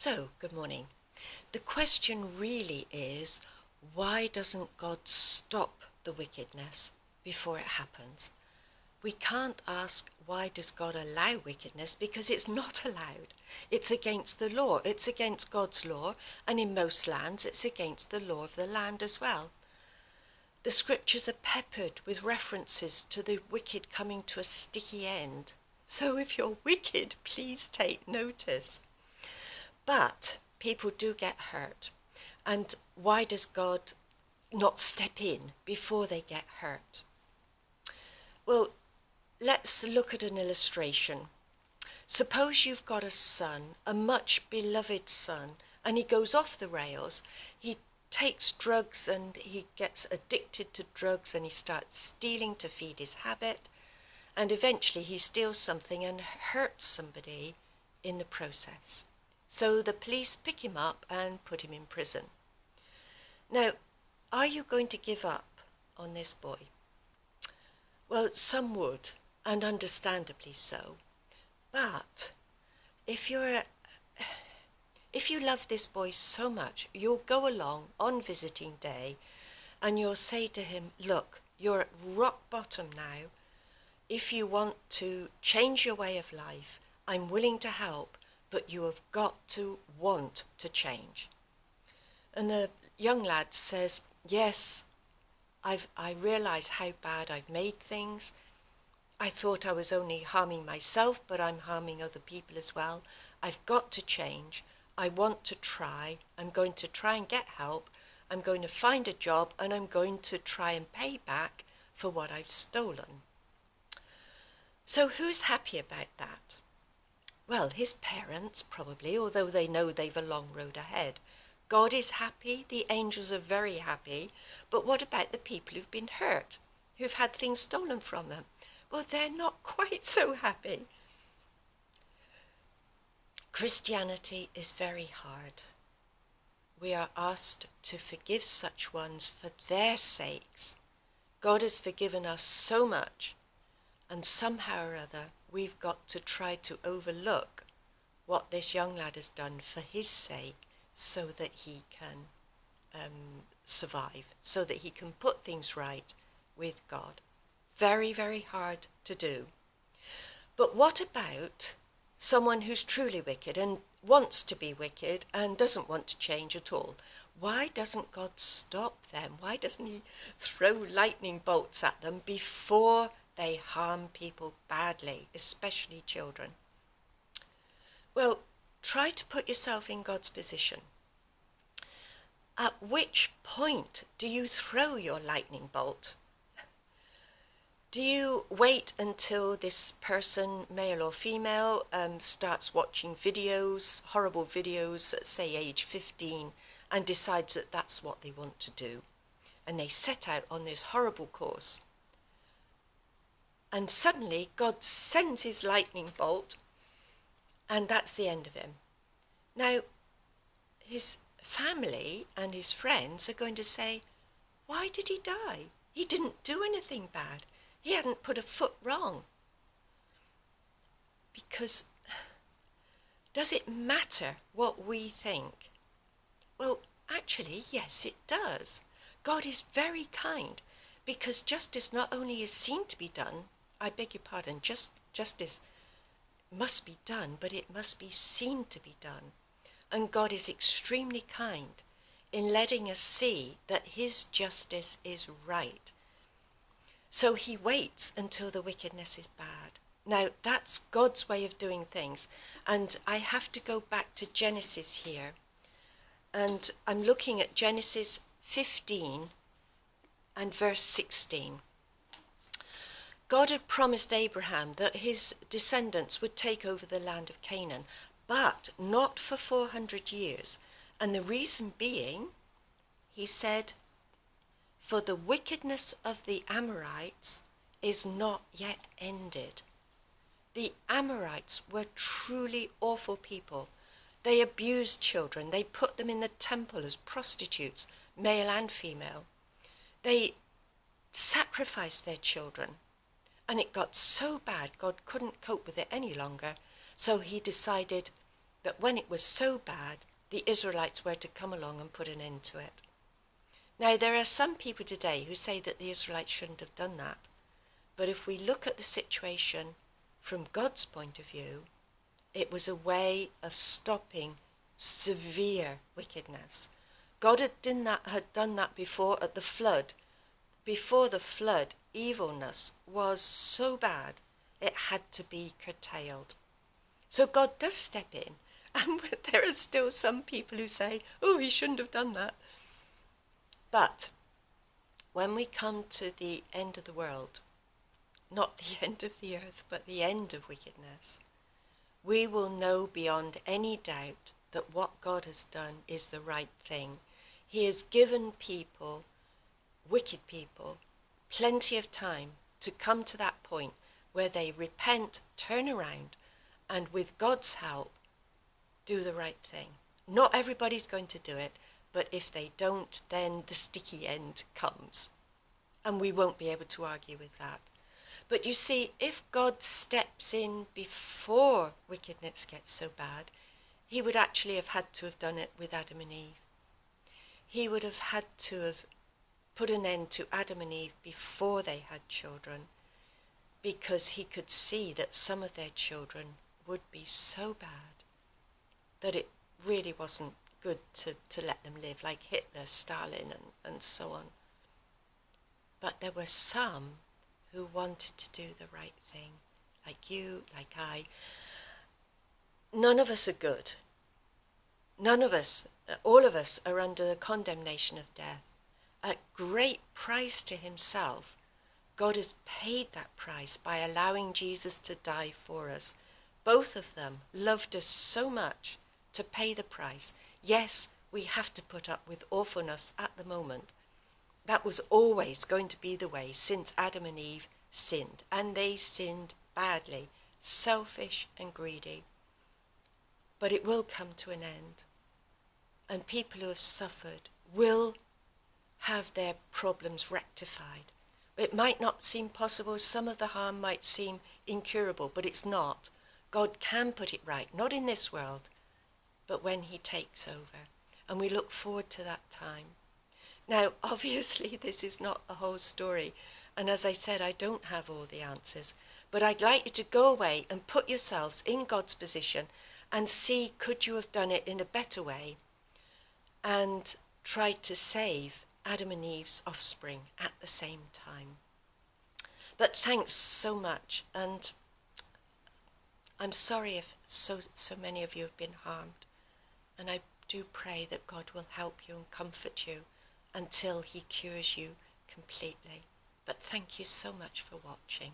So, good morning. The question really is, why doesn't God stop the wickedness before it happens? We can't ask, why does God allow wickedness? Because it's not allowed. It's against the law. It's against God's law, and in most lands it's against the law of the land as well. The scriptures are peppered with references to the wicked coming to a sticky end. So if you're wicked, please take notice. But people do get hurt. And why does God not step in before they get hurt? Well, let's look at an illustration. Suppose you've got a son, a much beloved son, and he goes off the rails. He takes drugs and he gets addicted to drugs and he starts stealing to feed his habit. And eventually he steals something and hurts somebody in the process. So the police pick him up and put him in prison. Now, are you going to give up on this boy? Well, some would, and understandably so. But if you love this boy so much, you'll go along on visiting day and you'll say to him, look, you're at rock bottom now. If you want to change your way of life, I'm willing to help, but you have got to want to change. And the young lad says, yes, I realise how bad I've made things. I thought I was only harming myself, but I'm harming other people as well. I've got to change. I want to try. I'm going to try and get help. I'm going to find a job, and I'm going to try and pay back for what I've stolen. So who's happy about that? Well, his parents probably, although they know they've a long road ahead. God is happy, the angels are very happy, but what about the people who've been hurt, who've had things stolen from them? Well, they're not quite so happy. Christianity is very hard. We are asked to forgive such ones for their sakes. God has forgiven us so much, and somehow or other we've got to try to overlook what this young lad has done for his sake, so that he can survive, so that he can put things right with God. Very, very hard to do. But what about someone who's truly wicked and wants to be wicked and doesn't want to change at all? Why doesn't God stop them? Why doesn't he throw lightning bolts at them before they harm people badly, especially children? Well, try to put yourself in God's position. At which point do you throw your lightning bolt? Do you wait until this person, male or female, starts watching videos, horrible videos at, say, age 15, and decides that that's what they want to do? And they set out on this horrible course. And suddenly God sends his lightning bolt, and that's the end of him. Now, his family and his friends are going to say, why did he die? He didn't do anything bad. He hadn't put a foot wrong. Because does it matter what we think? Well, actually, yes, it does. God is very kind, because justice not only is seen to be done, I beg your pardon, justice must be done, but it must be seen to be done. And God is extremely kind in letting us see that his justice is right. So he waits until the wickedness is bad. Now, that's God's way of doing things. And I have to go back to Genesis here. And I'm looking at Genesis 15 and verse 16. God had promised Abraham that his descendants would take over the land of Canaan, but not for 400 years. And the reason being, he said, for the wickedness of the Amorites is not yet ended. The Amorites were truly awful people. They abused children. They put them in the temple as prostitutes, male and female. They sacrificed their children. And it got so bad, God couldn't cope with it any longer. So he decided, that when it was so bad, the Israelites were to come along and put an end to it. Now, there are some people today who say that the Israelites shouldn't have done that. But if we look at the situation from God's point of view, it was a way of stopping severe wickedness. God had done that before at the flood. Before the flood, evilness was so bad, it had to be curtailed. So God does step in. And there are still some people who say, oh, he shouldn't have done that. But when we come to the end of the world, not the end of the earth, but the end of wickedness, we will know beyond any doubt that what God has done is the right thing. He has given people, wicked people, plenty of time to come to that point where they repent, turn around, and with God's help, do the right thing. Not everybody's going to do it, but if they don't, then the sticky end comes. And we won't be able to argue with that. But you see, if God steps in before wickedness gets so bad, he would actually have had to have done it with Adam and Eve. He would have had to have put an end to Adam and Eve before they had children, because he could see that some of their children would be so bad that it really wasn't good to let them live, like Hitler, Stalin, and so on. But there were some who wanted to do the right thing, like you, like I. None of us are good. None of us, all of us, are under the condemnation of death. At great price to himself, God has paid that price by allowing Jesus to die for us. Both of them loved us so much to pay the price. Yes, we have to put up with awfulness at the moment. That was always going to be the way since Adam and Eve sinned. And they sinned badly, selfish and greedy. But it will come to an end. And people who have suffered will have their problems rectified. It might not seem possible. Some of the harm might seem incurable, but it's not. God can put it right, not in this world, but when he takes over. And we look forward to that time. Now, obviously, this is not the whole story. And as I said, I don't have all the answers. But I'd like you to go away and put yourselves in God's position and see, could you have done it in a better way and tried to save Adam and Eve's offspring at the same time. But thanks so much. And I'm sorry if so many of you have been harmed. And I do pray that God will help you and comfort you until he cures you completely. But thank you so much for watching.